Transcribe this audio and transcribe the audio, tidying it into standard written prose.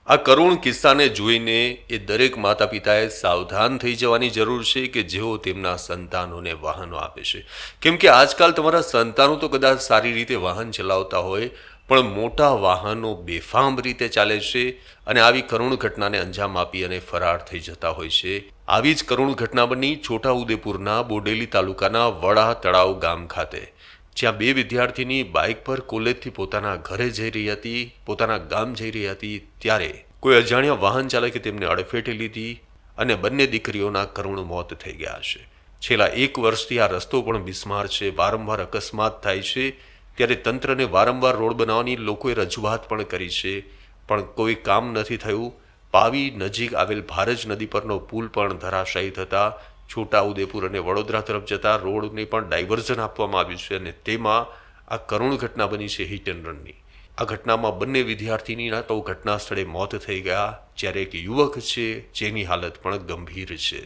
આ કરુણ કિસ્સાને જોઈને એ દરેક માતા પિતાએ સાવધાન થઈ જવાની જરૂર છે કે જેઓ તેમના સંતાનોને વાહનો આપે છે. કેમ કે આજકાલ તમારા સંતાનો તો કદાચ સારી રીતે વાહન ચલાવતા હોય, પણ મોટા વાહનો બેફામ રીતે ચાલે છે અને આવી કરુણ ઘટનાને અંજામ આપી અને ફરાર થઈ જતા હોય છે. આવી જ કરુણ ઘટના બની છોટાઉદેપુરના બોડેલી તાલુકાના વડા તળાવ ગામ ખાતે, જ્યાં બે વિદ્યાર્થીની બાઇક પર કોલેજથી પોતાના ઘરે જઈ રહી હતી, પોતાના ગામ જઈ રહી હતી, ત્યારે કોઈ અજાણ્યા વાહન ચાલકે તેમને અડફેટે લીધી અને બંને દીકરીઓના કરુણ મોત થઈ ગયા છે. છેલ્લા 1 વર્ષથી આ રસ્તો પણ બિસ્માર છે, વારંવાર અકસ્માત થાય છે. ત્યારે તંત્રને વારંવાર રોડ બનાવવાની લોકોએ રજૂઆત પણ કરી છે, પણ કોઈ કામ નથી થયું. પાવી નજીક આવેલ ભારજ નદી પરનો પુલ પણ ધરાશાયી થતા છોટાઉદેપુર અને વડોદરા તરફ જતા રોડને પણ ડાયવર્ઝન આપવામાં આવ્યું છે અને તેમાં આ કરુણ ઘટના બની છે હિટ એન્ડ રનની. આ ઘટનામાં બંને વિદ્યાર્થીનીના તો ઘટના સ્થળે મોત થઈ ગયા, જ્યારે એક યુવક છે જેની હાલત પણ ગંભીર છે.